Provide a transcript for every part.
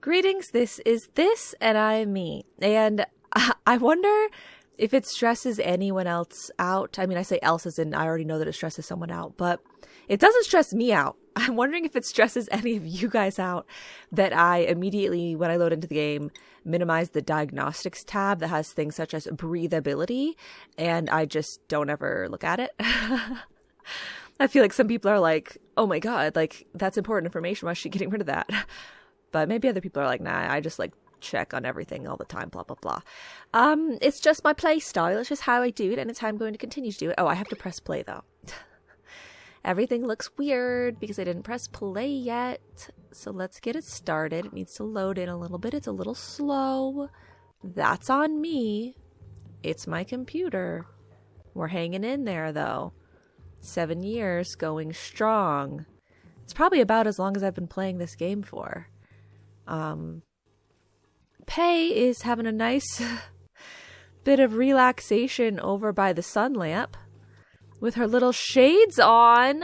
Greetings, this is This, and I am me. And I wonder if it stresses anyone else out. I mean, I say else as in I already know that it stresses someone out, but it doesn't stress me out. I'm wondering if it stresses any of you guys out that I immediately, when I load into the game, minimize the diagnostics tab that has things such as breathability, and I just don't ever look at it. I feel like some people are like, oh my god, like, that's important information. Why is she getting rid of that? But maybe other people are like, nah, I just like check on everything all the time, blah, blah, blah. It's just my play style. It's just how I do it, and it's how I'm going to continue to do it. Oh, I have to press play, though. Everything looks weird because I didn't press play yet. So let's get it started. It needs to load in a little bit. It's a little slow. That's on me. It's my computer. We're hanging in there, though. 7 years, going strong. It's probably about as long as I've been playing this game for. Pei is having a nice bit of relaxation over by the sun lamp with her little shades on.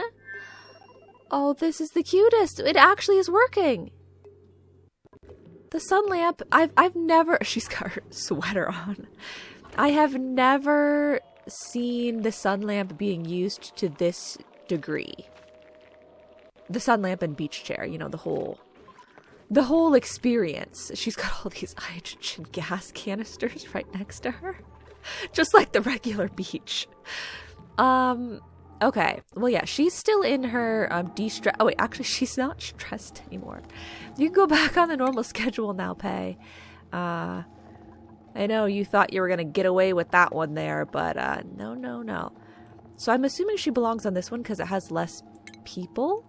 Oh, this is the cutest. It actually is working. The sun lamp, I've never, she's got her sweater on. I have never seen the sun lamp being used to this degree. The sun lamp and beach chair, you know, the whole experience. She's got all these hydrogen gas canisters right next to her. Just like the regular beach. Okay. Well, yeah, she's still in her de-stress. Oh, wait, actually, she's not stressed anymore. You can go back on the normal schedule now, Pei. I know you thought you were going to get away with that one there, but no. So I'm assuming she belongs on this one because it has less people.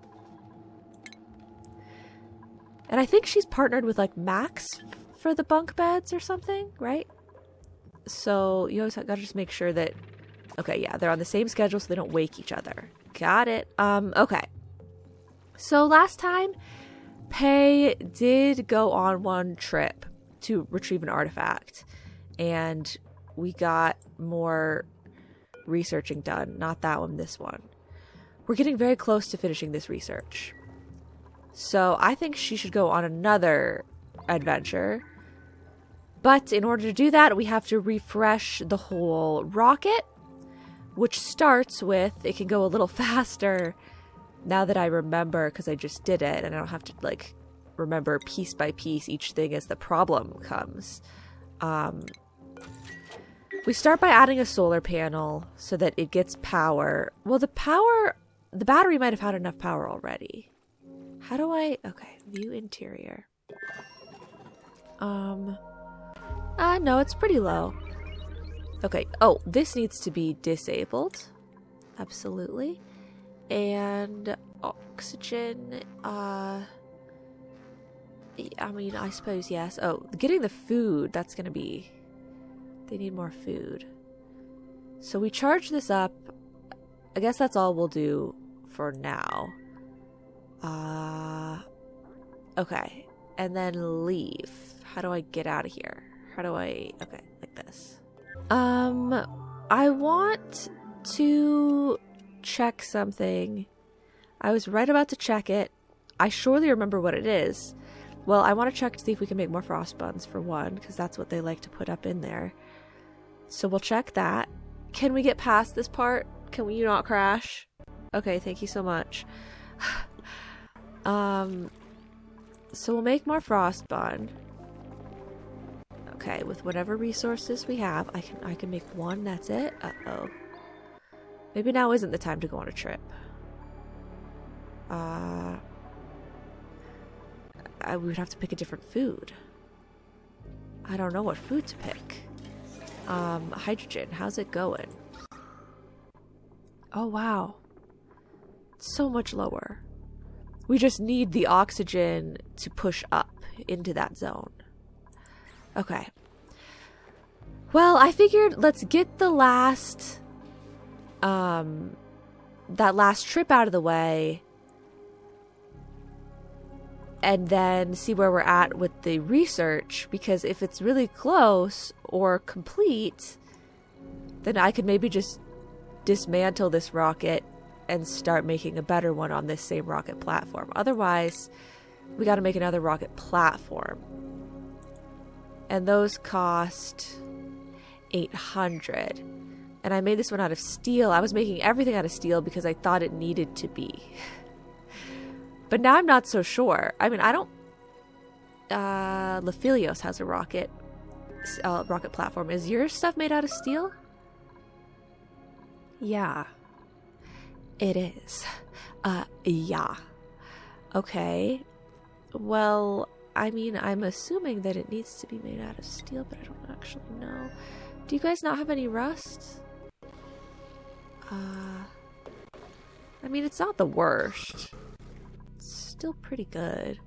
And I think she's partnered with, like, Max for the bunk beds or something, right? So you always got to just make sure that... Okay, yeah, they're on the same schedule so they don't wake each other. Got it. Okay. So last time, Pei did go on one trip to retrieve an artifact. And we got more researching done. Not that one, this one. We're getting very close to finishing this research. So I think she should go on another adventure. But in order to do that, we have to refresh the whole rocket, which starts with, it can go a little faster now that I remember, because I just did it, and I don't have to, like, remember piece by piece each thing as the problem comes. We start by adding a solar panel so that it gets power. Well, the battery might have had enough power already. How do I... Okay, view interior. No, it's pretty low. Okay, oh, this needs to be disabled. Absolutely. And oxygen, I mean, I suppose yes. Oh, getting the food, that's gonna be... They need more food. So we charge this up. I guess that's all we'll do for now. Okay. And then leave. How do I get out of here? How do I... Okay, like this. I want to check something. I was right about to check it. I surely remember what it is. Well, I want to check to see if we can make more frost buns for one, because that's what they like to put up in there. So we'll check that. Can we get past this part? Can you not crash? Okay, thank you so much. So we'll make more frost bun. Okay, with whatever resources we have, I can make one, that's it. Uh-oh. Maybe now isn't the time to go on a trip. We would have to pick a different food. I don't know what food to pick. Hydrogen, how's it going? Oh, wow. So much lower. We just need the oxygen to push up into that zone. Okay. Well, I figured let's get the last, that last trip out of the way, and then see where we're at with the research, because if it's really close or complete, then I could maybe just dismantle this rocket and start making a better one on this same rocket platform. Otherwise, we got to make another rocket platform. And those cost 800. And I made this one out of steel. I was making everything out of steel because I thought it needed to be. But now I'm not so sure. I mean, I don't... Lefilios has a rocket platform. Is your stuff made out of steel? Yeah. It is. Yeah. Okay. Well, I mean, I'm assuming that it needs to be made out of steel, but I don't actually know. Do you guys not have any rust? I mean, it's not the worst. It's still pretty good.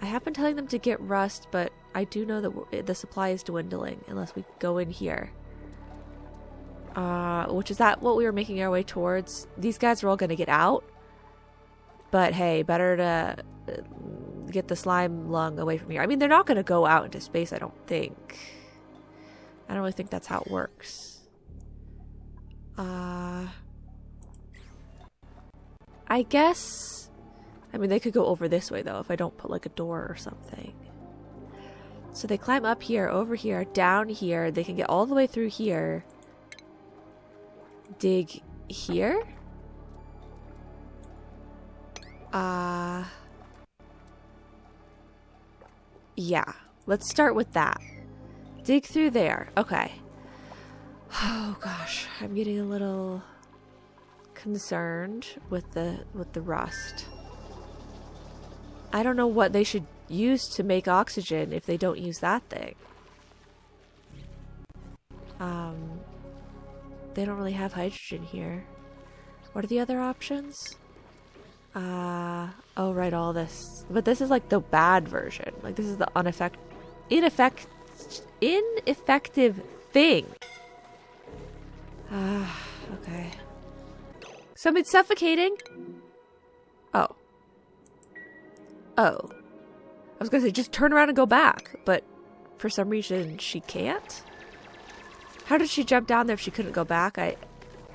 I have been telling them to get rust, but I do know that the supply is dwindling unless we go in here. Which is that what we were making our way towards? These guys are all going to get out. But hey, better to get the slime lung away from here. I mean, they're not going to go out into space, I don't think. I don't really think that's how it works. I guess... I mean, they could go over this way, though, if I don't put, like, a door or something. So they climb up here, over here, down here. They can get all the way through here. Dig here? Yeah. Let's start with that. Dig through there. Okay. Oh gosh, I'm getting a little concerned with the rust. I don't know what they should use to make oxygen if they don't use that thing. They don't really have hydrogen here. What are the other options? Oh right, all this. But this is like the bad version. Like this is the ineffective thing. Okay. Somebody's suffocating. Oh. I was gonna say just turn around and go back, but for some reason she can't. How did she jump down there if she couldn't go back? I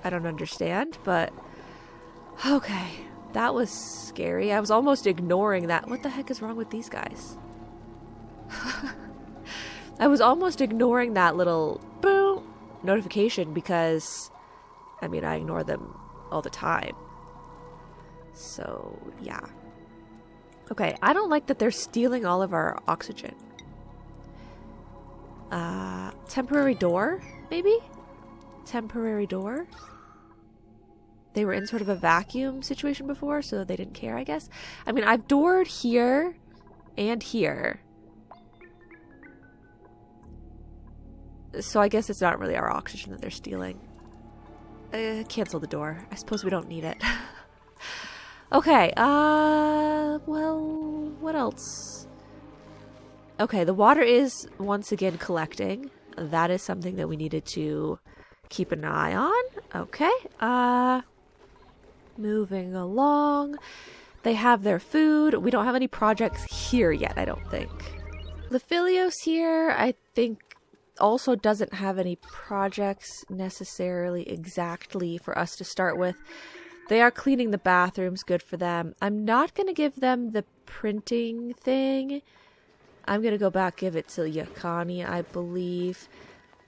don't understand, but okay. That was scary. I was almost ignoring that. What the heck is wrong with these guys? I was almost ignoring that little boom notification because, I mean, I ignore them all the time. So, yeah. Okay, I don't like that they're stealing all of our oxygen. Temporary door, maybe? Temporary door? They were in sort of a vacuum situation before, so they didn't care, I guess. I mean, I've doored here and here. So I guess it's not really our oxygen that they're stealing. Cancel the door. I suppose we don't need it. Okay, well, what else? Okay, the water is once again collecting. That is something that we needed to keep an eye on. Okay, moving along. They have their food. We don't have any projects here yet, I don't think. Lefilios here, I think, also doesn't have any projects necessarily exactly for us to start with. They are cleaning the bathrooms, good for them. I'm not going to give them the printing thing. I'm going to go back, give it to Yakani, I believe.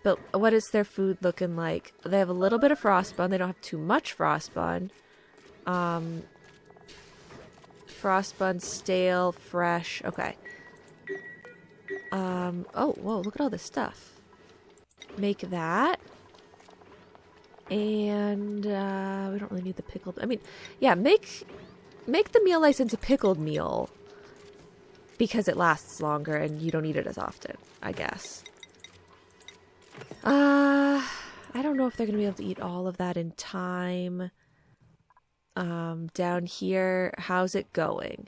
But what is their food looking like? They have a little bit of frostbun. They don't have too much frostbun. Frostbun, stale, fresh. Okay. Oh, whoa, look at all this stuff. Make that. And, we don't really need the pickled. I mean, yeah, make the meal ice into pickled meal. Because it lasts longer and you don't eat it as often, I guess. I don't know if they're going to be able to eat all of that in time. Down here, how's it going?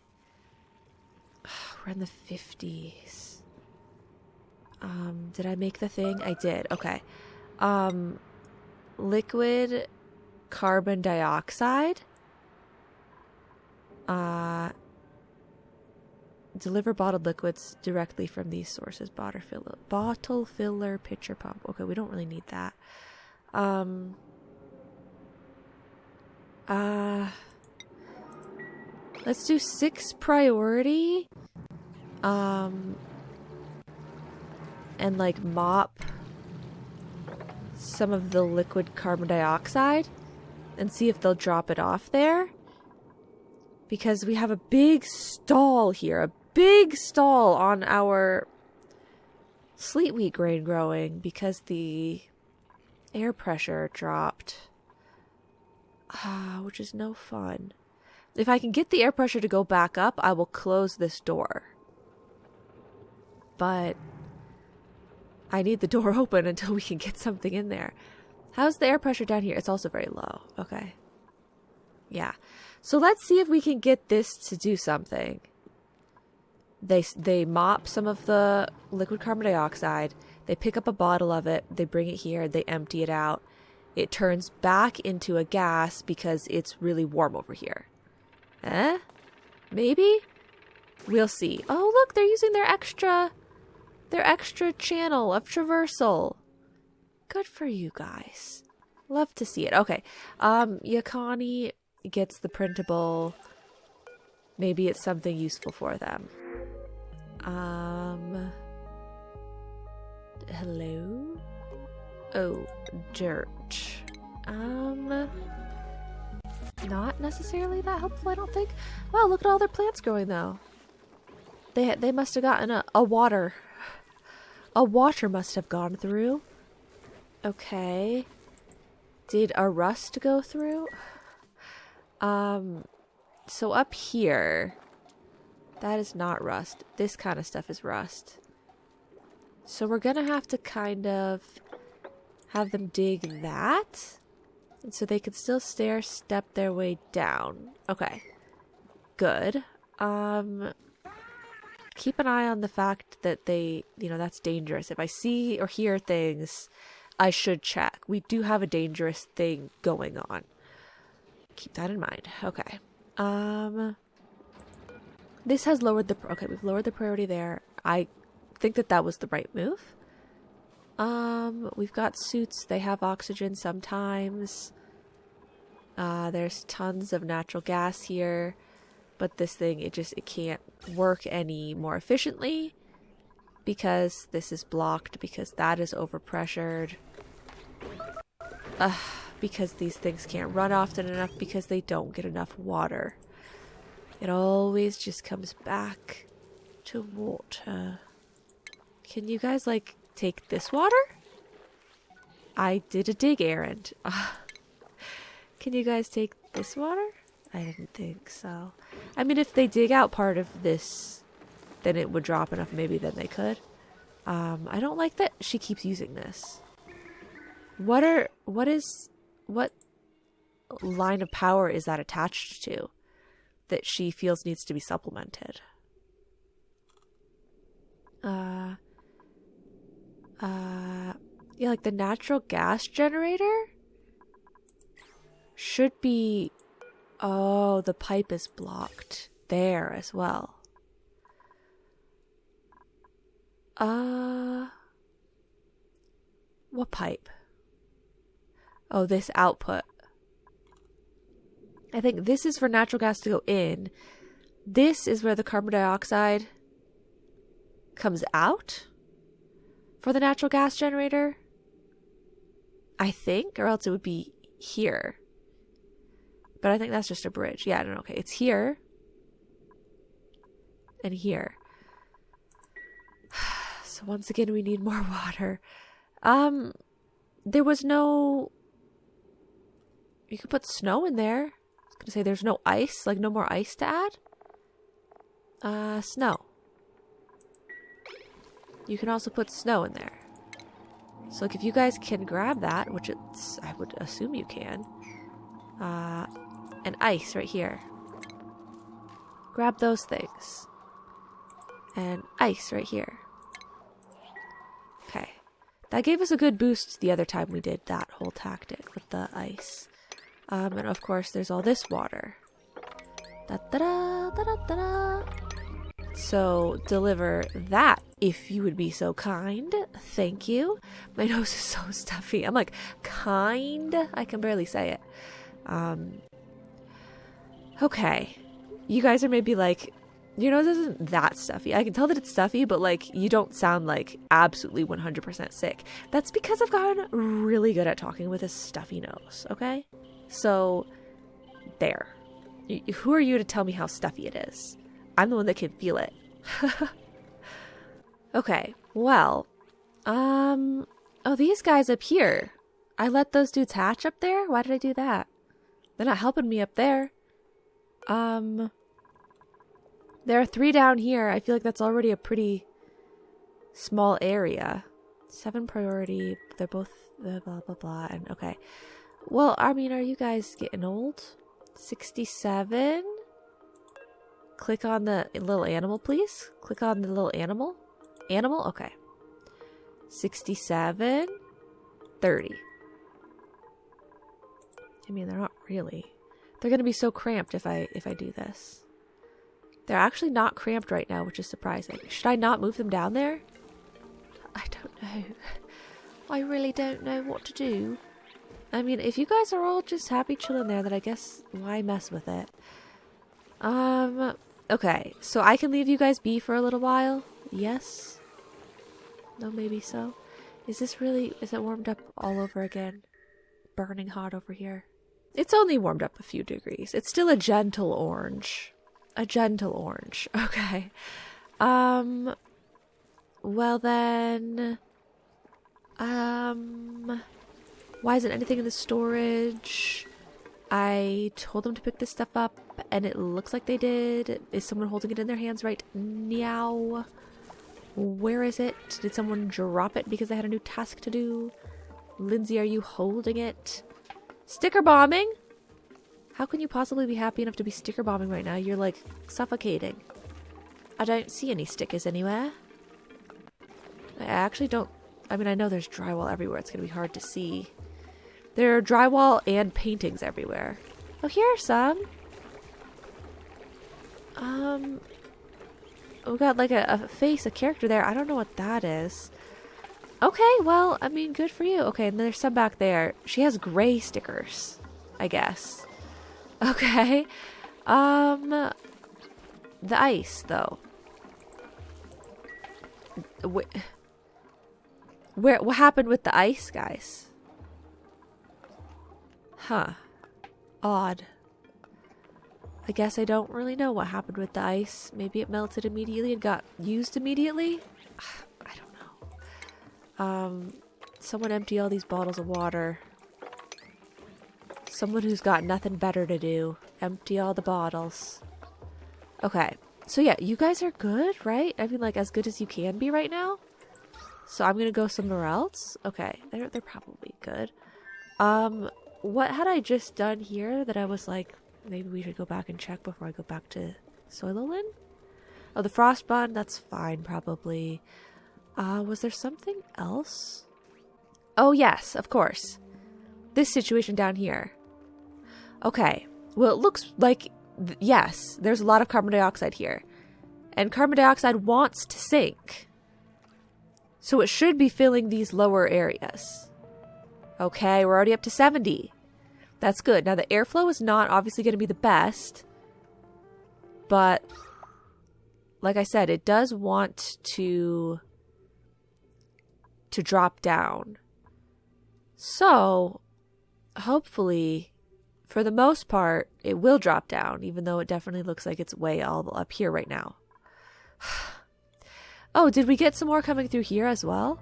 We're in the 50s. Did I make the thing? I did. Okay. Liquid carbon dioxide. Deliver bottled liquids directly from these sources. Bottle filler, pitcher pump. Okay, we don't really need that. Let's do 6 priority. And like mop some of the liquid carbon dioxide and see if they'll drop it off there. Because we have a big stall here, a big stall on our sleet wheat grain growing because the air pressure dropped. Which is no fun. If I can get the air pressure to go back up, I will close this door. But I need the door open until we can get something in there. How's the air pressure down here? It's also very low. Okay. Yeah. So let's see if we can get this to do something. They mop some of the liquid carbon dioxide. They pick up a bottle of it. They bring it here. They empty it out. It turns back into a gas because it's really warm over here. Maybe? We'll see. Oh, look, they're using their extra channel of traversal. Good for you guys. Love to see it. Okay. Yakani gets the printable. Maybe it's something useful for them. Hello? Oh, dirt. Not necessarily that helpful, I don't think. Wow, look at all their plants growing, though. They must have gotten a water. A water must have gone through. Okay. Did a rust go through? So up here, that is not rust. This kind of stuff is rust. So we're gonna have to kind of have them dig that. And so they can still step their way down. Okay. Good. Keep an eye on the fact that that's dangerous. If I see or hear things, I should check. We do have a dangerous thing going on. Keep that in mind. Okay. This has lowered okay, we've lowered the priority there. I think that was the right move. We've got suits. They have oxygen sometimes. There's tons of natural gas here. But this thing, it can't work any more efficiently. Because this is blocked. Because that is overpressured. Because these things can't run often enough. Because they don't get enough water. It always just comes back to water. Can you guys, take this water? I did a dig errand. Can you guys take this water? I didn't think so. I mean, if they dig out part of this, then it would drop enough. Maybe then they could. I don't like that she keeps using this. What line of power is that attached to that she feels needs to be supplemented? Yeah, the natural gas generator should be... Oh, the pipe is blocked there as well. What pipe? Oh, this output. I think this is for natural gas to go in. This is where the carbon dioxide comes out for the natural gas generator. I think, or else it would be here. But I think that's just a bridge. Yeah, I don't know. Okay, it's here. And here. So once again, we need more water. There was no... You could put snow in there. I was going to say there's no ice. No more ice to add. Snow. You can also put snow in there. So if you guys can grab that, which I would assume you can. And ice right here. Grab those things. And ice right here. Okay. That gave us a good boost the other time we did that whole tactic with the ice. And of course there's all this water. Da-da-da, da-da-da-da. So deliver that if you would be so kind. Thank you. My nose is so stuffy. I'm kind. I can barely say it. Okay. You guys are maybe like, your nose isn't that stuffy. I can tell that it's stuffy, but like you don't sound like absolutely 100% sick. That's because I've gotten really good at talking with a stuffy nose, okay? So, there. Who are you to tell me how stuffy it is? I'm the one that can feel it. Okay, well, oh, these guys up here. I let those dudes hatch up there? Why did I do that? They're not helping me up there. There are 3 down here. I feel like that's already a pretty small area. 7 priority. They're both blah, blah, blah. And okay. Well, I mean, are you guys getting old? 67. Click on the little animal, please. Click on the little animal. Animal? Okay. 67. 30. I mean, they're not really. They're going to be so cramped if I do this. They're actually not cramped right now, which is surprising. Should I not move them down there? I don't know. I really don't know what to do. I mean, if you guys are all just happy chilling there, then I guess why mess with it? Okay. So I can leave you guys be for a little while? Yes? No, maybe so. Is it warmed up all over again? Burning hot over here. It's only warmed up a few degrees. It's still a gentle orange. A gentle orange. Okay. Well then, why isn't anything in the storage? I told them to pick this stuff up and it looks like they did. Is someone holding it in their hands right now? Where is it? Did someone drop it because they had a new task to do? Lindsay, are you holding it? Sticker bombing? How can you possibly be happy enough to be sticker bombing right now? You're like suffocating. I don't see any stickers anywhere. I actually don't. I mean, I know there's drywall everywhere. It's going to be hard to see. There are drywall and paintings everywhere. Oh, here are some. We got like a face, a character there. I don't know what that is. Okay, well, I mean, good for you. Okay, and there's some back there. She has gray stickers, I guess. Okay. The ice, though. What happened with the ice, guys? Huh. Odd. I guess I don't really know what happened with the ice. Maybe it melted immediately and got used immediately? I don't know. Someone empty all these bottles of water. Someone who's got nothing better to do. Empty all the bottles. Okay. So yeah, you guys are good, right? I mean, like, as good as you can be right now. So I'm gonna go somewhere else. Okay. They're probably good. What had I just done here that I was like, maybe we should go back and check before I go back to Soilolin? Oh, the frost bun, that's fine, probably. Was there something else? Oh, yes, of course. This situation down here. Okay. Well, it looks like, yes, there's a lot of carbon dioxide here. And carbon dioxide wants to sink. So it should be filling these lower areas. Okay, we're already up to 70. That's good. Now, the airflow is not obviously going to be the best. But, like I said, it does want to drop down. So, hopefully, for the most part, it will drop down, even though it definitely looks like it's way all up here right now. Oh, did we get some more coming through here as well?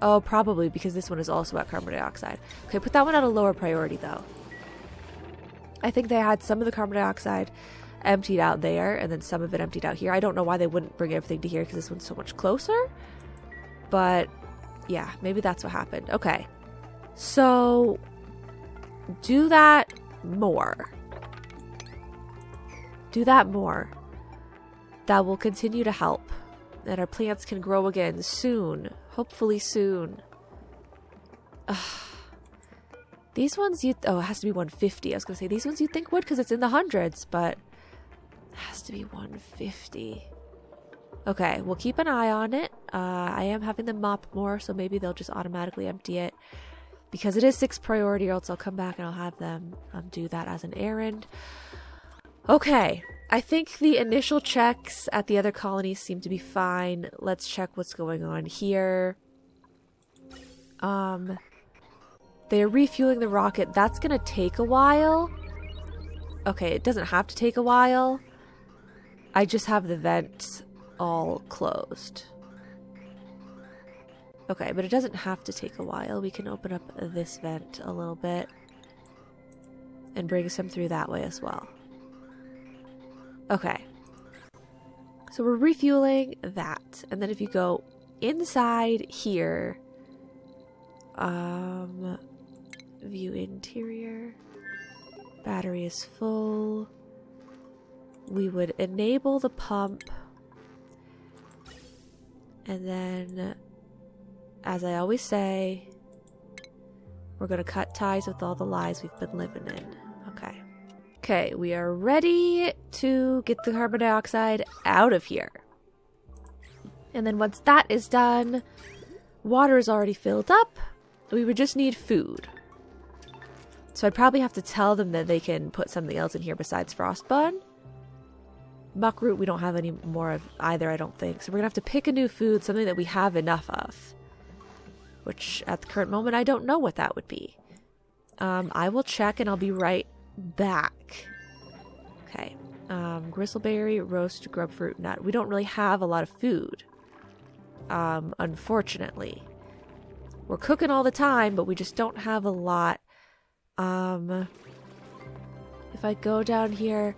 Oh, probably, because this one is also at carbon dioxide. Okay, put that one at a lower priority, though. I think they had some of the carbon dioxide emptied out there, and then some of it emptied out here. I don't know why they wouldn't bring everything to here, because this one's so much closer. But, yeah, maybe that's what happened. Okay. So, do that more. Do that more. That will continue to help. And our plants can grow again soon. Hopefully soon. These ones oh, it has to be 150. I was going to say these ones you'd think would because it's in the hundreds, but it has to be 150. Okay, we'll keep an eye on it. I am having them mop more, so maybe they'll just automatically empty it. Because it is 6 priority, or else I'll come back and I'll have them do that as an errand. Okay, I think the initial checks at the other colonies seem to be fine. Let's check what's going on here. They're refueling the rocket. That's gonna take a while. Okay, it doesn't have to take a while. I just have the vents all closed. Okay, but it doesn't have to take a while. We can open up this vent a little bit and bring some through that way as well. Okay. So we're refueling that. And then if you go inside here, view interior, battery is full. We would enable the pump, and then, as I always say, we're going to cut ties with all the lies we've been living in. Okay. Okay, we are ready to get the carbon dioxide out of here. And then once that is done, water is already filled up. We would just need food. So I'd probably have to tell them that they can put something else in here besides frostbun. Buckroot, we don't have any more of either, I don't think. So we're going to have to pick a new food, something that we have enough of. Which, at the current moment, I don't know what that would be. I will check and I'll be right back. Okay. Gristleberry, roast, grubfruit, nut. We don't really have a lot of food. Unfortunately. We're cooking all the time, but we just don't have a lot. If I go down here...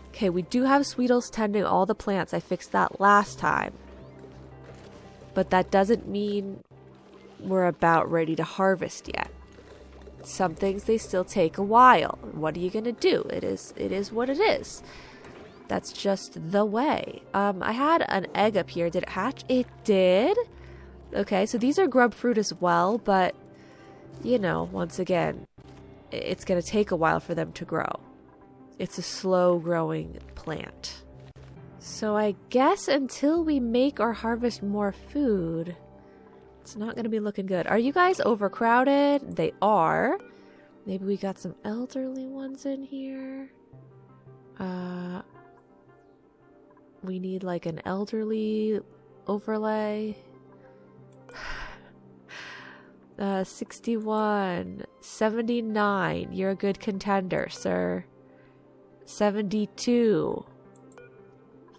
Okay, we do have Sweetles tending all the plants. I fixed that last time. But that doesn't mean we're about ready to harvest yet. Some things, they still take a while. What are you gonna do? It is what it is. That's just the way. I had an egg up here. Did it hatch? It did. Okay, so these are grub fruit as well, but you know, once again, it's gonna take a while for them to grow. It's a slow growing plant. So I guess until we make or harvest more food, it's not going to be looking good. Are you guys overcrowded? They are. Maybe we got some elderly ones in here. We need like an elderly overlay. 61, 79. You're a good contender, sir. 72,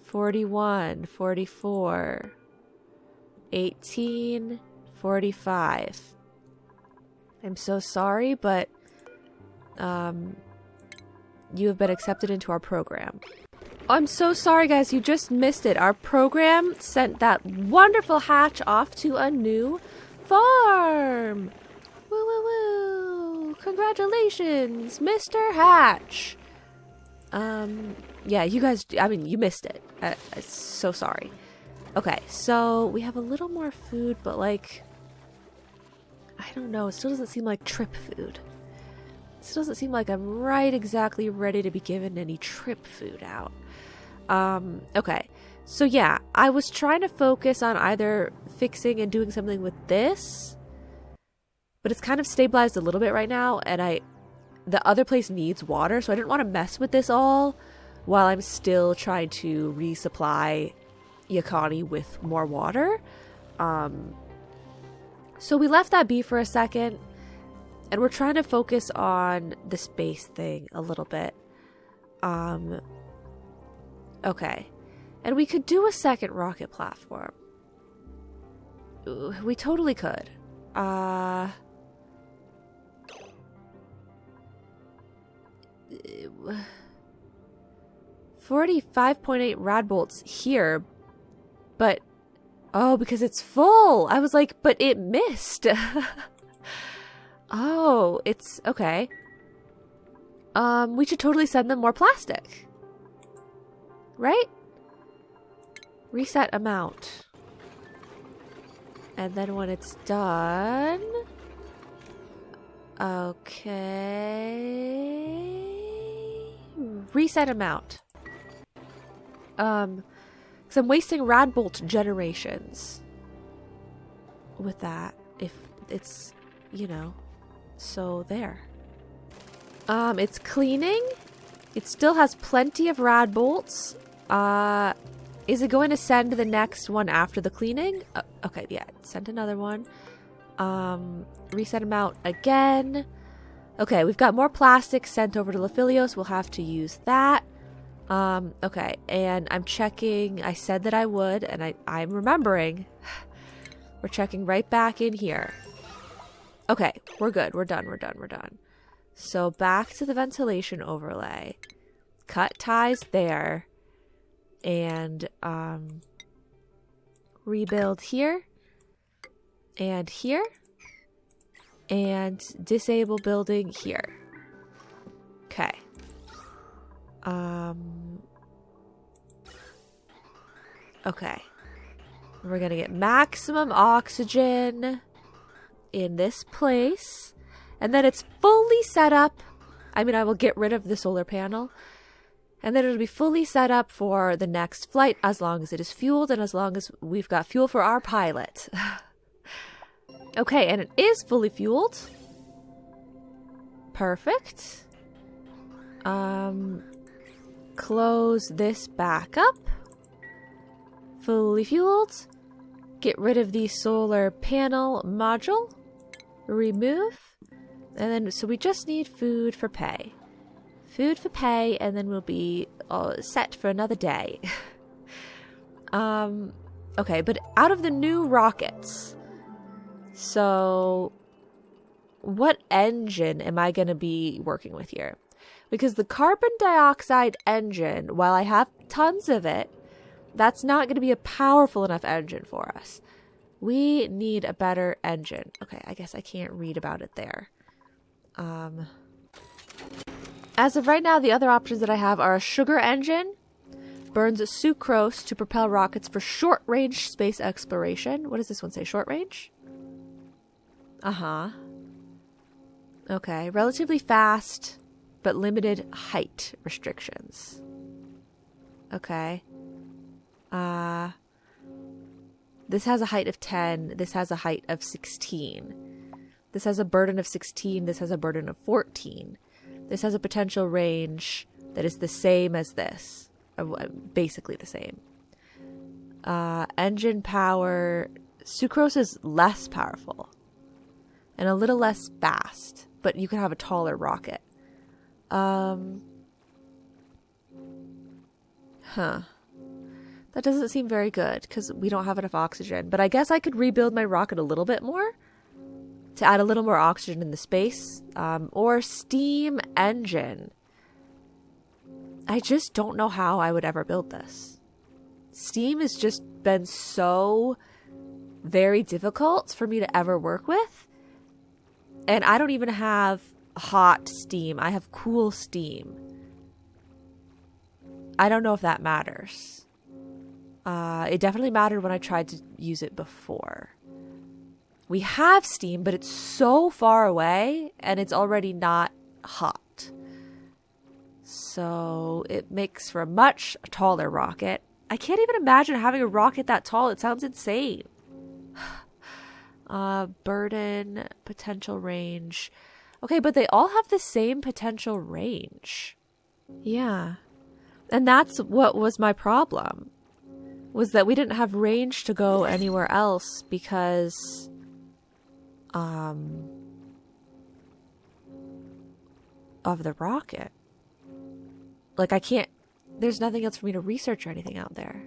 41, 44, 18, 45. I'm so sorry, but you have been accepted into our program. I'm so sorry, guys. You just missed it. Our program sent that wonderful hatch off to a new farm. Woo, woo, woo. Congratulations, Mr. Hatch. Yeah, you guys, I mean, you missed it. I'm so sorry. Okay, so we have a little more food, but like, I don't know. It still doesn't seem like trip food. It still doesn't seem like I'm right exactly ready to be given any trip food out. Okay. So yeah, I was trying to focus on either fixing and doing something with this, but it's kind of stabilized a little bit right now, and the other place needs water, so I didn't want to mess with this all while I'm still trying to resupply Yakani with more water. So we left that be for a second, and we're trying to focus on the space thing a little bit. Okay. And we could do a second rocket platform. Ooh, we totally could. 45.8 rad bolts here, but oh, because it's full. I was like, but it missed. Oh, it's okay. We should totally send them more plastic, right? Reset amount, and then when it's done, okay, reset amount. Because I'm wasting Radbolt generations with that, if it's, you know, so there. It's cleaning. It still has plenty of rad bolts. Is it going to send the next one after the cleaning? Okay, yeah. Send another one. Reset them out again. Okay, we've got more plastic sent over to Lophilios. We'll have to use that. Okay, and I'm checking. I said that I would, and I'm remembering. We're checking right back in here. Okay, we're good. We're done. So back to the ventilation overlay. Cut ties there. And rebuild here. And here. And disable building here. Okay. Okay. We're gonna get maximum oxygen in this place. And then it's fully set up. I mean, I will get rid of the solar panel. And then it'll be fully set up for the next flight as long as it is fueled and as long as we've got fuel for our pilot. Okay, and it is fully fueled. Perfect. Close this back up. Fully fueled. Get rid of the solar panel module. Remove. And then, so we just need food for pay. Food for pay, and then we'll be set for another day. Okay, but out of the new rockets, so what engine am I going to be working with here? Because the carbon dioxide engine, while I have tons of it, that's not going to be a powerful enough engine for us. We need a better engine. Okay, I guess I can't read about it there. As of right now, the other options that I have are a sugar engine, burns sucrose to propel rockets for short-range space exploration. What does this one say? Short range? Uh-huh. Okay, relatively fast, but limited height restrictions. Okay. This has a height of 10. This has a height of 16. This has a burden of 16. This has a burden of 14. This has a potential range that is the same as this. Basically the same. Engine power. Sucrose is less powerful. And a little less fast. But you can have a taller rocket. Huh. That doesn't seem very good because we don't have enough oxygen. But I guess I could rebuild my rocket a little bit more to add a little more oxygen in the space. Or steam engine. I just don't know how I would ever build this. Steam has just been so very difficult for me to ever work with. And I don't even have hot steam. I have cool steam. I don't know if that matters. It definitely mattered when I tried to use it before. We have steam, but it's so far away and it's already not hot. So it makes for a much taller rocket. I can't even imagine having a rocket that tall. It sounds insane. Burden, potential range. Okay, but they all have the same potential range. Yeah. And that's what was my problem. Was that we didn't have range to go anywhere else because of the rocket. Like I can't, there's nothing else for me to research or anything out there.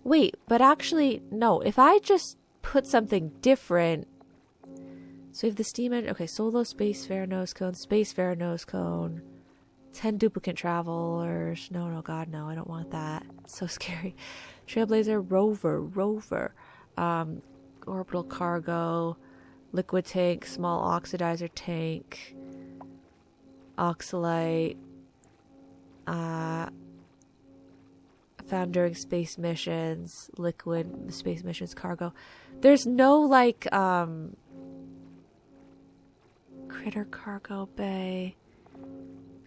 Wait, but actually, no, if I just put something different. So we have the steam engine. Okay, solo spacefarer nose cone, spacefarer nose cone. 10 duplicate travelers. No, God, no, I don't want that. It's so scary. Trailblazer, rover. Orbital cargo, liquid tank, small oxidizer tank, oxalite, found during space missions, liquid space missions cargo. There's no like critter cargo bay.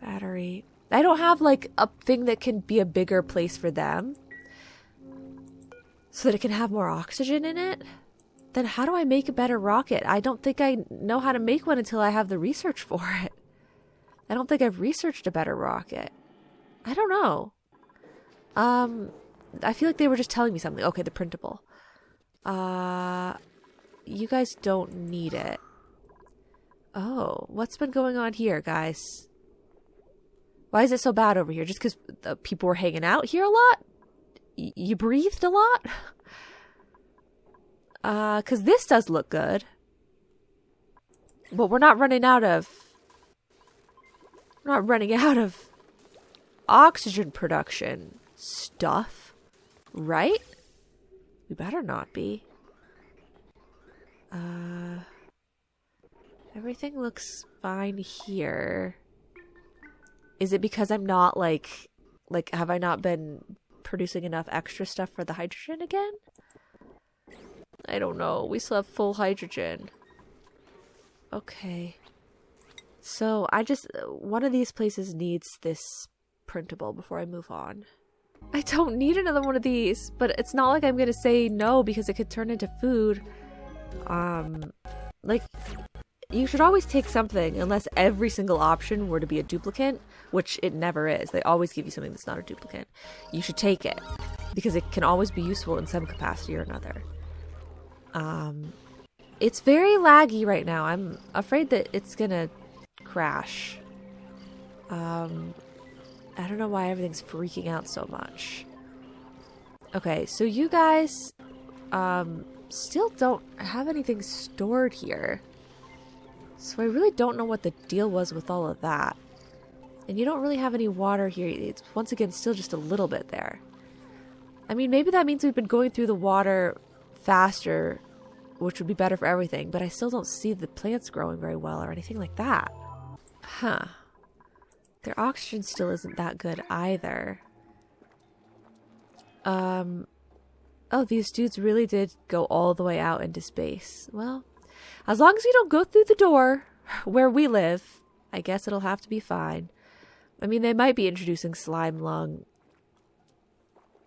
Battery. I don't have like a thing that can be a bigger place for them so that it can have more oxygen in it. Then how do I make a better rocket? I don't think I know how to make one until I have the research for it. I don't think I've researched a better rocket. I don't know. I feel like they were just telling me something. Okay, the printable. You guys don't need it. Oh, what's been going on here, guys? Why is it so bad over here? Just because people were hanging out here a lot? You breathed a lot? Because this does look good. But we're not running out of... We're not running out of oxygen production stuff. Right? We better not be. Everything looks fine here. Is it because I'm not like have I not been producing enough extra stuff for the hydrogen again? I don't know. We still have full hydrogen. Okay. So one of these places needs this printable before I move on. I don't need another one of these, but it's not like I'm gonna say no because it could turn into food. Like, you should always take something unless every single option were to be a duplicate, which it never is. They always give you something that's not a duplicate. You should take it because it can always be useful in some capacity or another. It's very laggy right now. I'm afraid that it's gonna crash. I don't know why everything's freaking out so much. Okay, so you guys still don't have anything stored here. So I really don't know what the deal was with all of that. And you don't really have any water here. It's once again still just a little bit there. I mean, maybe that means we've been going through the water faster, which would be better for everything, but I still don't see the plants growing very well or anything like that. Huh. Their oxygen still isn't that good either. Oh, these dudes really did go all the way out into space. Well, as long as you don't go through the door where we live, I guess it'll have to be fine. I mean, they might be introducing slime lung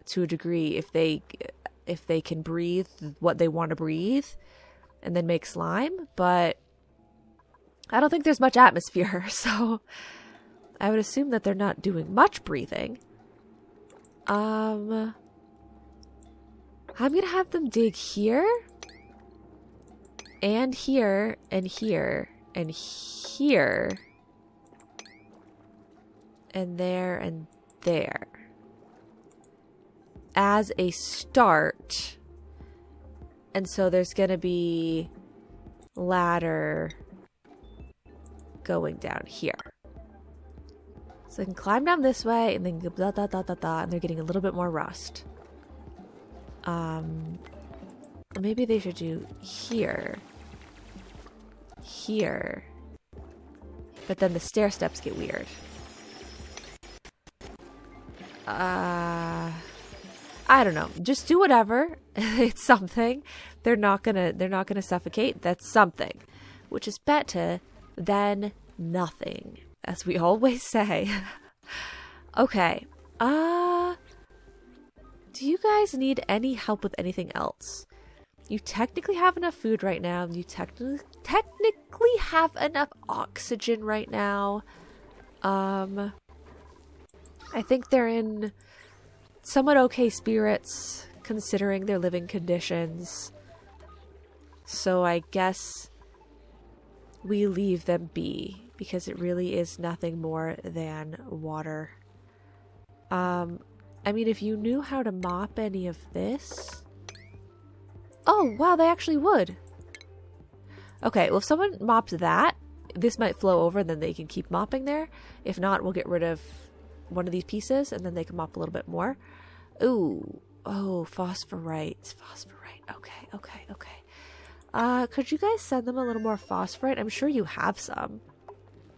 to a degree if they can breathe what they want to breathe and then make slime, but I don't think there's much atmosphere, so I would assume that they're not doing much breathing. I'm gonna have them dig here, and here, and here, and here, and there, as a start. And so there's gonna be ladder going down here. So they can climb down this way, and then go blah, blah, blah, blah, blah, and they're getting a little bit more rust. Maybe they should do here. Here. But then the stair steps get weird. I don't know. Just do whatever. It's something. They're not gonna suffocate. That's something. Which is better than nothing, as we always say. Okay. Do you guys need any help with anything else? You technically have enough food right now. You technically have enough oxygen right now. I think they're in somewhat okay spirits considering their living conditions. So I guess we leave them be because it really is nothing more than water. I mean, if you knew how to mop any of this... Oh, wow, they actually would. Okay, well, if someone mops that, this might flow over and then they can keep mopping there. If not, we'll get rid of one of these pieces and then they can mop a little bit more. Ooh. Oh, phosphorite. Okay. Could you guys send them a little more phosphorite? I'm sure you have some.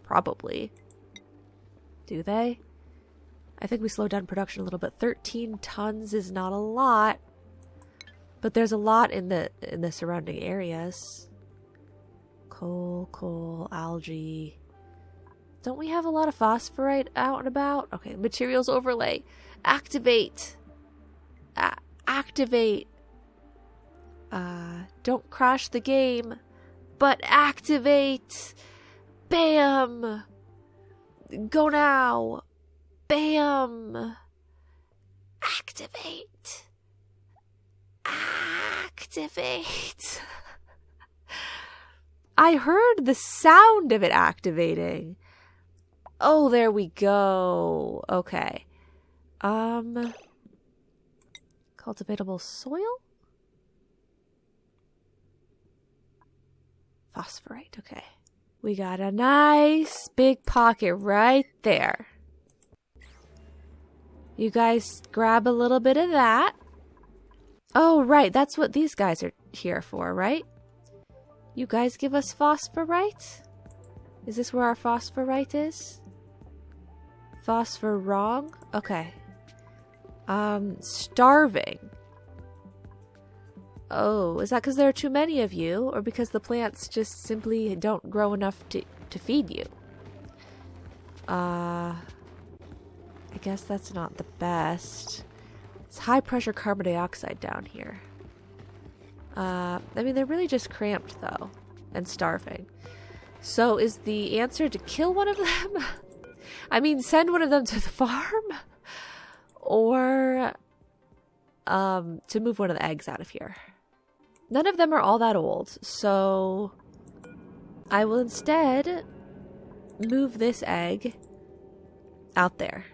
Probably. Do they? I think we slowed down production a little bit. 13 tons is not a lot. But there's a lot in the surrounding areas. Coal, algae. Don't we have a lot of phosphorite out and about? Okay, materials overlay. Activate. Activate. Don't crash the game, but activate. Bam. Go now. Bam. Activate. Activate. I heard the sound of it activating. Oh, there we go. Okay. Cultivatable soil? Phosphorite, okay. We got a nice big pocket right there. You guys grab a little bit of that. Oh, right. That's what these guys are here for, right? You guys give us phosphorite? Is this where our phosphorite is? Phosphor wrong? Okay. Starving. Oh, is that because there are too many of you? Or because the plants just simply don't grow enough to feed you? I guess that's not the best. It's high pressure carbon dioxide down here. I mean, they're really just cramped, though. And starving. So is the answer to kill one of them? I mean, send one of them to the farm? Or to move one of the eggs out of here. None of them are all that old, so I will instead move this egg out there.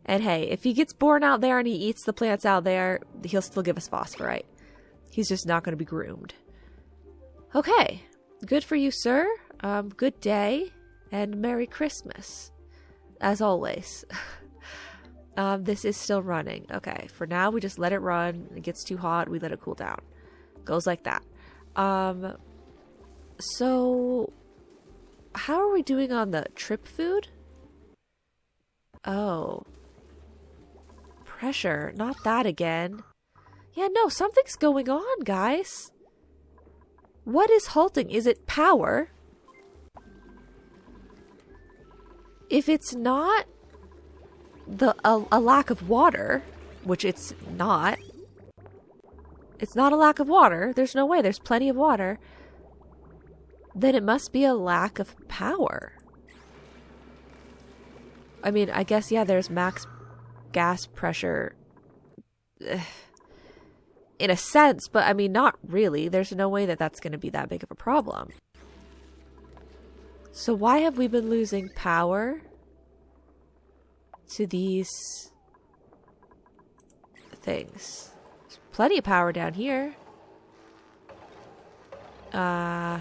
And hey, if he gets born out there and he eats the plants out there, he'll still give us phosphorite. He's just not going to be groomed. Okay, good for you, sir. Good day, and Merry Christmas, as always. This is still running. Okay, for now, we just let it run. It gets too hot, we let it cool down. Goes like that. So, how are we doing on the trip food? Oh. Pressure. Not that again. Yeah, no, something's going on, guys. What is halting? Is it power? If it's not a lack of water, which it's not a lack of water, there's no way, there's plenty of water, then it must be a lack of power. I mean, I guess, yeah, there's max gas pressure in a sense, but I mean, not really. There's no way that that's going to be that big of a problem. So why have we been losing power to these things? There's plenty of power down here. How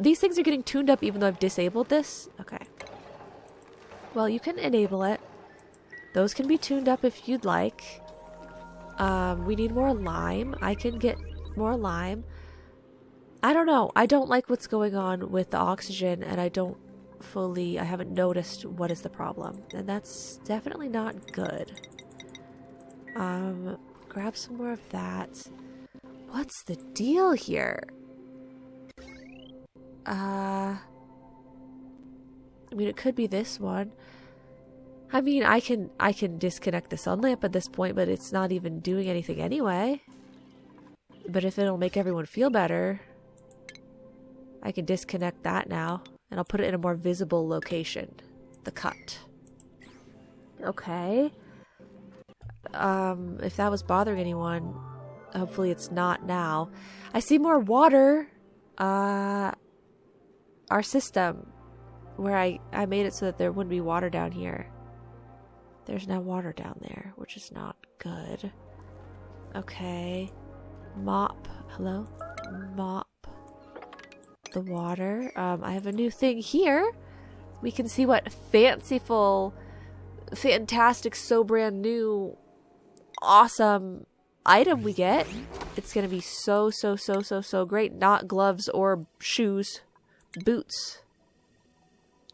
these things are getting tuned up even though I've disabled this? Okay. Well, you can enable it. Those can be tuned up if you'd like. We need more lime. I can get more lime. I don't know. I don't like what's going on with the oxygen, and I haven't noticed what is the problem. And that's definitely not good. Grab some more of that. What's the deal here? I mean, it could be this one. I mean, I can disconnect the sun lamp at this point, but it's not even doing anything anyway. But if it'll make everyone feel better, I can disconnect that now, and I'll put it in a more visible location. The cut. Okay. If that was bothering anyone, hopefully it's not now. I see more water. Our system, where I made it so that there wouldn't be water down here. There's now water down there, which is not good. Okay. Mop. Hello? Mop the water. I have a new thing here. We can see what fanciful, fantastic, so brand new, awesome item we get. It's gonna be so great. Not gloves or shoes. Boots.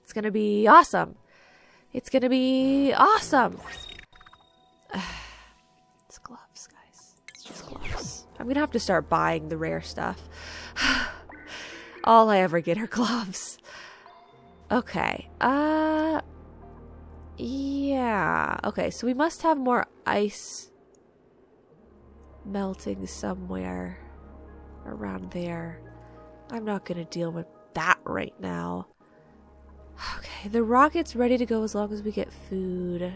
It's gonna be awesome. It's gonna be awesome. It's gloves, guys. It's just gloves. I'm gonna have to start buying the rare stuff. All I ever get are gloves. Okay. Yeah. Okay, so we must have more ice melting somewhere around there. I'm not gonna deal with that right now. Okay, the rocket's ready to go as long as we get food.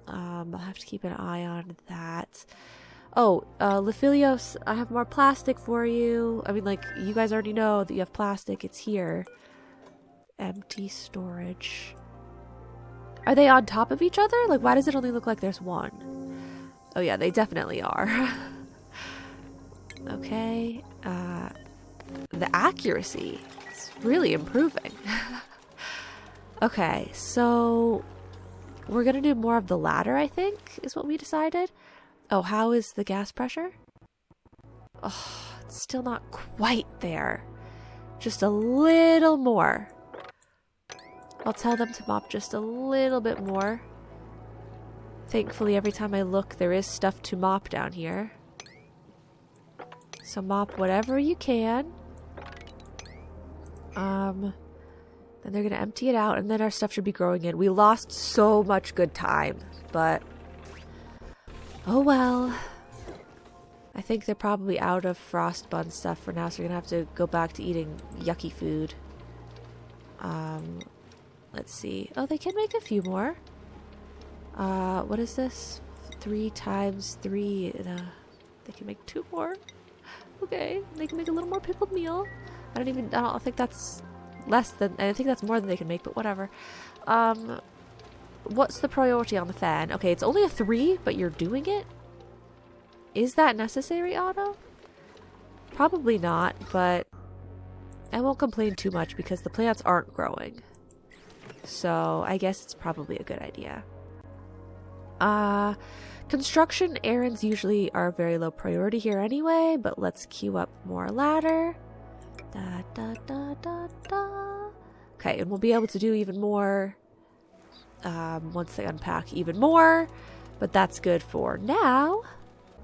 I'll have to keep an eye on that. Oh, Lephilios, I have more plastic for you. I mean, like, you guys already know that you have plastic. It's here. Empty storage. Are they on top of each other? Like, why does it only look like there's one? Oh, yeah, they definitely are. Okay. The accuracy is really improving. Okay, so we're gonna do more of the latter, I think, is what we decided. Oh, how is the gas pressure? Oh, it's still not quite there. Just a little more. I'll tell them to mop just a little bit more. Thankfully, every time I look, there is stuff to mop down here. So mop whatever you can. Then they're gonna empty it out, and then our stuff should be growing in. We lost so much good time, but oh well. I think they're probably out of frost bun stuff for now, so we're gonna have to go back to eating yucky food. Let's see. Oh, they can make a few more. What is this? 3 times 3. They can make 2 more. Okay, they can make a little more pickled meal. I don't think that's less than, I think that's more than they can make, but whatever. What's the priority on the fan? Okay, it's only a 3, but you're doing it? Is that necessary, Otto? Probably not, but I won't complain too much because the plants aren't growing. So I guess it's probably a good idea. Construction errands usually are very low priority here anyway, but let's queue up more ladder. Da, da, da, da, da. Okay, and we'll be able to do even more once they unpack even more, but that's good for now.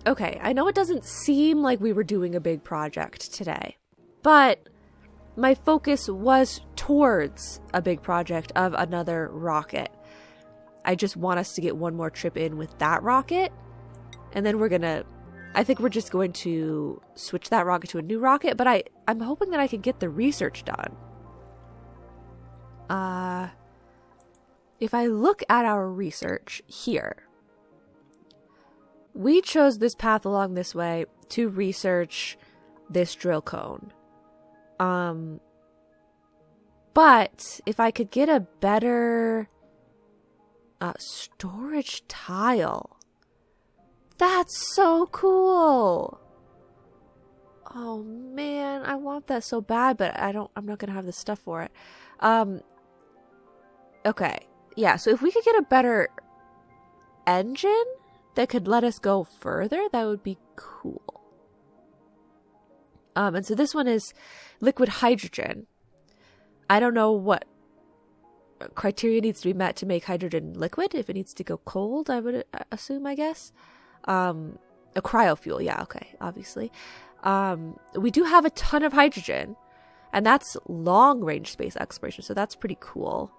Okay, I know it doesn't seem like we were doing a big project today, but my focus was towards a big project of another rocket. I just want us to get one more trip in with that rocket, and then I think we're just going to switch that rocket to a new rocket, but I'm hoping that I can get the research done. If I look at our research here, we chose this path along this way to research this drill cone. But if I could get a better storage tile, that's so cool. Oh man, I want that so bad, but I'm not gonna have the stuff for it. Okay, yeah, so if we could get a better engine that could let us go further, that would be cool. And so this one is liquid hydrogen. I don't know what criteria needs to be met to make hydrogen liquid. If it needs to go cold, I would assume, I guess. A cryofuel, yeah, okay, obviously. We do have a ton of hydrogen, and that's long-range space exploration, so that's pretty cool.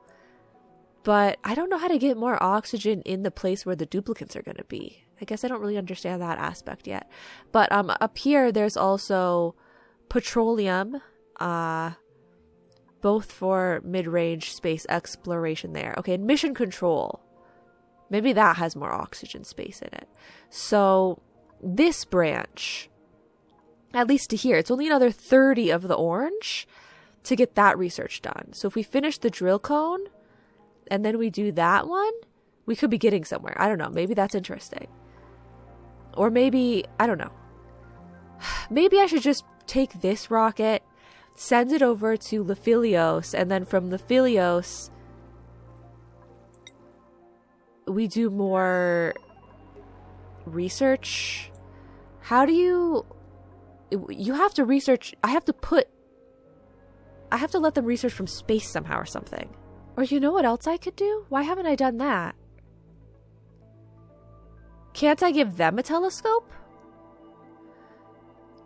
But I don't know how to get more oxygen in the place where the duplicates are going to be. I guess I don't really understand that aspect yet. But up here, there's also petroleum, both for mid-range space exploration there. Okay, and mission control. Maybe that has more oxygen space in it. So this branch, at least to here, it's only another 30 of the orange to get that research done. So if we finish the drill cone and then we do that one, we could be getting somewhere. I don't know. Maybe that's interesting. Or maybe, I don't know. Maybe I should just take this rocket, send it over to Lephilios, and then from Lephilios, we do more research. How do you have to research? I have to let them research from space somehow or something. Or you know what else I could do? Why haven't I done that? Can't I give them a telescope?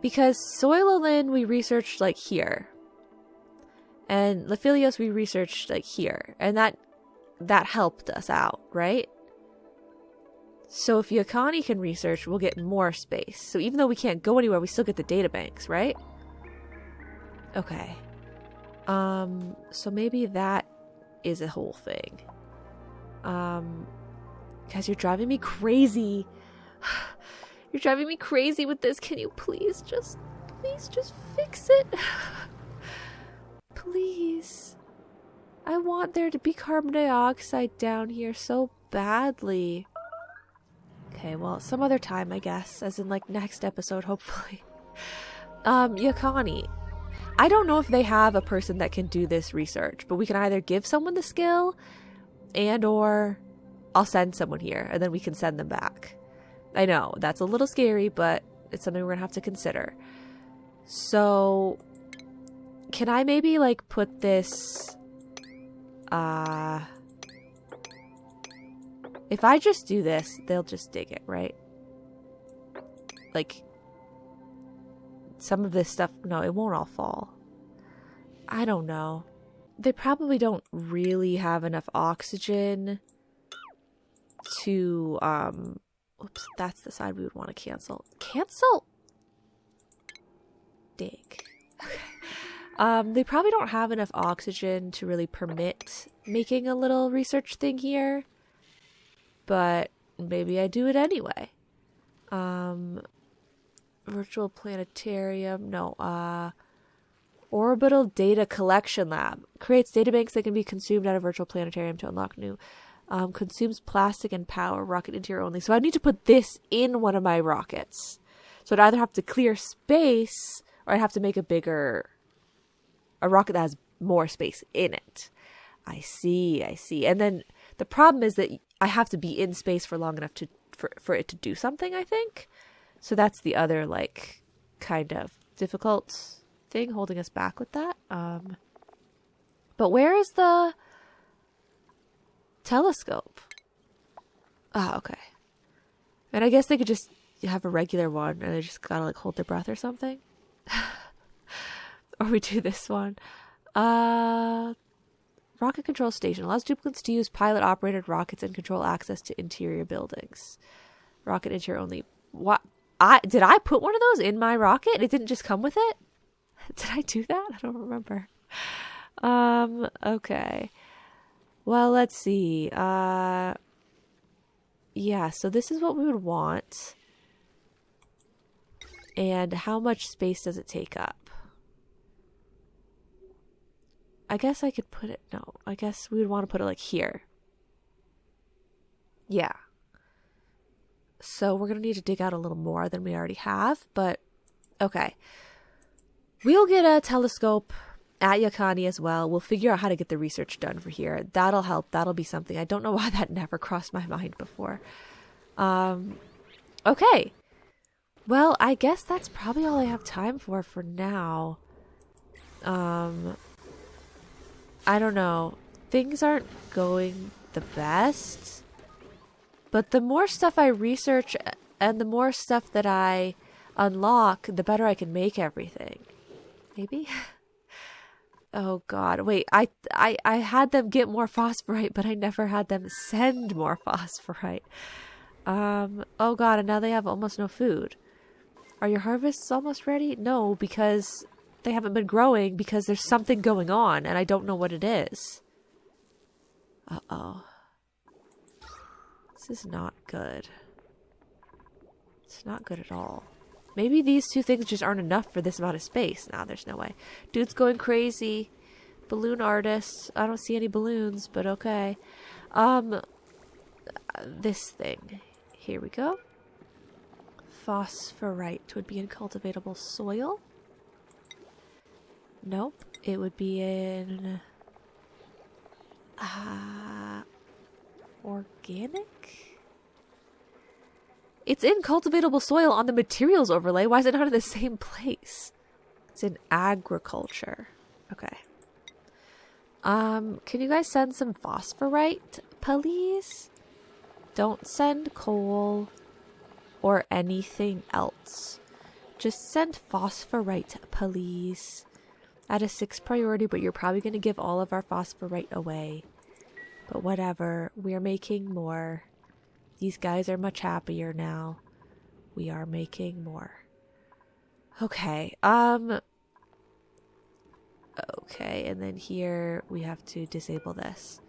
Because Soilolin we researched like here. And Lephilios we researched like here. And that helped us out, right? So if Yakani can research, we'll get more space. So even though we can't go anywhere, we still get the databanks, right? Okay. So maybe that is a whole thing. Guys, you're driving me crazy. You're driving me crazy with this. Can you please just fix it? Please. I want there to be carbon dioxide down here so badly. Okay, well, some other time, I guess. As in, like, next episode, hopefully. Yakani. I don't know if they have a person that can do this research, but we can either give someone the skill and or I'll send someone here and then we can send them back. I know, that's a little scary, but it's something we're gonna have to consider. So, can I maybe, like, put this... if I just do this, they'll just dig it, right? Like, some of this stuff, no, it won't all fall. I don't know. They probably don't really have enough oxygen to, oops, that's the side we would want to cancel. Cancel? Dig. Okay. They probably don't have enough oxygen to really permit making a little research thing here. But maybe I do it anyway. Virtual planetarium. No, orbital data collection lab. Creates databanks that can be consumed at a virtual planetarium to unlock new. Consumes plastic and power. Rocket interior only. So I need to put this in one of my rockets. So I'd either have to clear space or I'd have to make a rocket that has more space in it. I see. And then the problem is that I have to be in space for long enough for it to do something, I think. So that's the other, like, kind of difficult thing holding us back with that. But where is the telescope? Oh, okay. And I guess they could just have a regular one and they just gotta, like, hold their breath or something. Or we do this one. Rocket control station allows duplicates to use pilot-operated rockets and control access to interior buildings. Rocket interior only. What? Did I put one of those in my rocket? It didn't just come with it? Did I do that? I don't remember. Okay. Well, let's see. Yeah, so this is what we would want. And how much space does it take up? I guess I could put it... No, I guess we would want to put it, like, here. Yeah. So we're going to need to dig out a little more than we already have, but... Okay. We'll get a telescope at Yakani as well. We'll figure out how to get the research done for here. That'll help. That'll be something. I don't know why that never crossed my mind before. Okay. Well, I guess that's probably all I have time for now. I don't know. Things aren't going the best. But the more stuff I research and the more stuff that I unlock, the better I can make everything. Maybe? Oh god. Wait, I had them get more phosphorite, but I never had them send more phosphorite. Oh god, and now they have almost no food. Are your harvests almost ready? No, because they haven't been growing because there's something going on and I don't know what it is. Uh-oh. This is not good. It's not good at all. Maybe these two things just aren't enough for this amount of space. Nah, there's no way. Dude's going crazy. Balloon artist. I don't see any balloons, but okay. This thing. Here we go. Phosphorite would be in cultivatable soil. Nope. It would be in... organic? It's in cultivatable soil on the materials overlay. Why is it not in the same place? It's in agriculture. Okay. Can you guys send some phosphorite, please? Don't send coal or anything else. Just send phosphorite, please. At a 6 priority, but you're probably going to give all of our phosphorite away. But whatever. We're making more. These guys are much happier now. We are making more. Okay. Okay, and then here we have to disable this.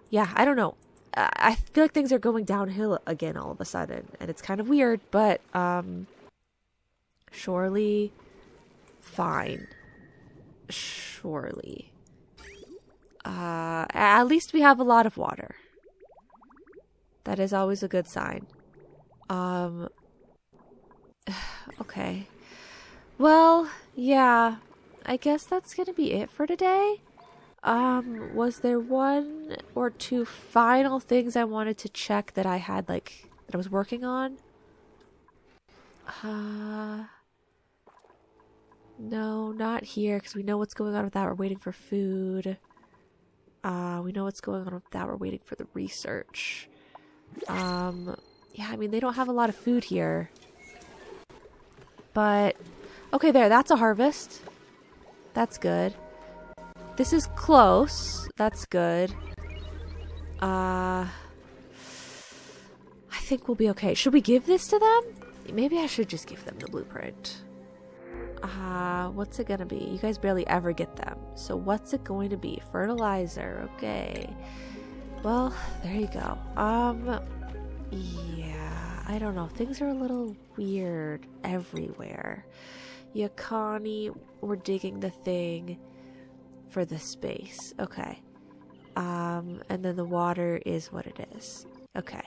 Yeah, I don't know. I feel like things are going downhill again all of a sudden, and it's kind of weird, but surely fine. Surely. At least we have a lot of water. That is always a good sign. Okay. Well, yeah. I guess that's gonna be it for today. Was there one or two final things I wanted to check that I had, like, that I was working on? No, not here, because we know what's going on with that. We're waiting for food. We know what's going on with that. We're waiting for the research. Yeah, I mean, they don't have a lot of food here. But, okay, that's a harvest. That's good. This is close. That's good. I think we'll be okay. Should we give this to them? Maybe I should just give them the blueprint. What's it gonna be? You guys barely ever get them. So what's it going to be? Fertilizer. Okay. Well, there you go. Yeah, I don't know. Things are a little weird everywhere. Yakani, we're digging the thing for the space. Okay. And then the water is what it is. Okay.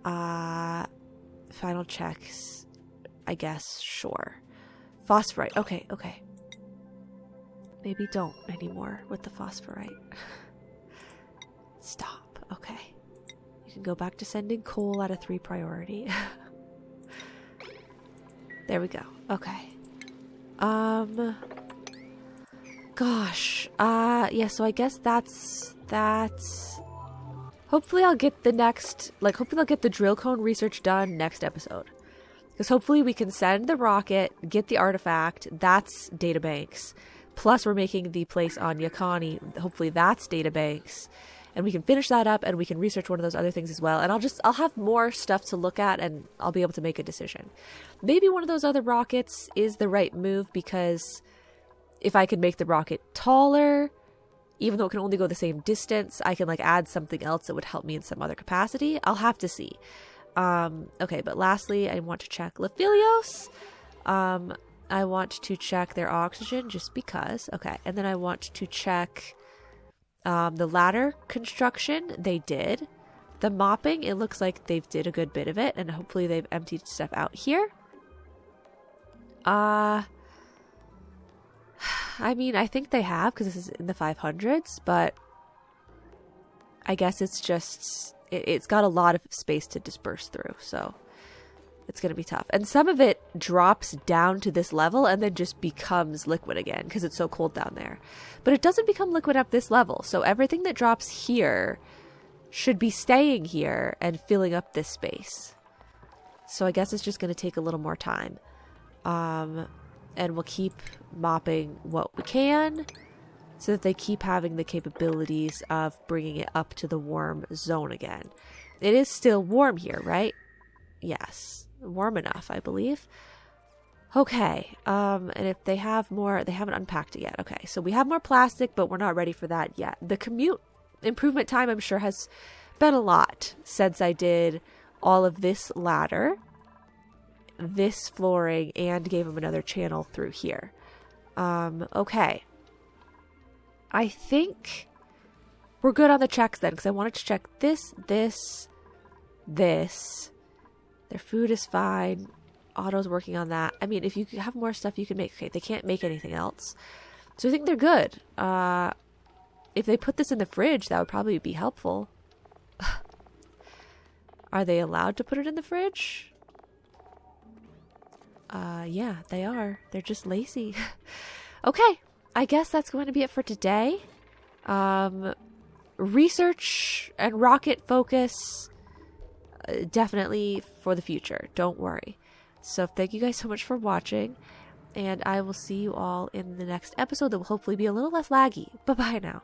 Final checks. I guess, sure. Phosphorite. Okay. Maybe don't anymore with the phosphorite. Stop. Okay. You can go back to sending coal at a 3 priority. There we go. Okay. Gosh. Yeah, so I guess that's hopefully I'll get the hopefully I'll get the drill cone research done next episode. Because hopefully we can send the rocket, get the artifact, that's databanks. Plus we're making the place on Yakani, hopefully that's databanks. And we can finish that up and we can research one of those other things as well. And I'll have more stuff to look at and I'll be able to make a decision. Maybe one of those other rockets is the right move, because if I can make the rocket taller, even though it can only go the same distance, I can add something else that would help me in some other capacity. I'll have to see. Okay, but lastly, I want to check Lephilios. I want to check their oxygen just because. Okay, and then I want to check the ladder construction. They did. The mopping, it looks like they've did a good bit of it, and hopefully they've emptied stuff out here. I mean, I think they have, because this is in the 500s, but I guess it's just, it's got a lot of space to disperse through, so it's going to be tough. And some of it drops down to this level and then just becomes liquid again, because it's so cold down there. But it doesn't become liquid at this level, so everything that drops here should be staying here and filling up this space. So I guess it's just going to take a little more time. And we'll keep mopping what we can so that they keep having the capabilities of bringing it up to the warm zone again. It is still warm here, right? Yes. Warm enough, I believe. Okay. And if they have more, they haven't unpacked it yet. Okay. So we have more plastic, but we're not ready for that yet. The commute improvement time, I'm sure, has been a lot since I did all of this ladder, this flooring, and gave them another channel through here. Okay. I think we're good on the checks then, because I wanted to check this. Their food is fine. Otto's working on that. I mean, if you have more stuff you can make. Okay, they can't make anything else. So I think they're good. If they put this in the fridge, that would probably be helpful. Are they allowed to put it in the fridge? Yeah, they are. They're just lazy. Okay, I guess that's going to be it for today. Research and rocket focus, definitely for the future. Don't worry. So thank you guys so much for watching, and I will see you all in the next episode that will hopefully be a little less laggy. Bye-bye now.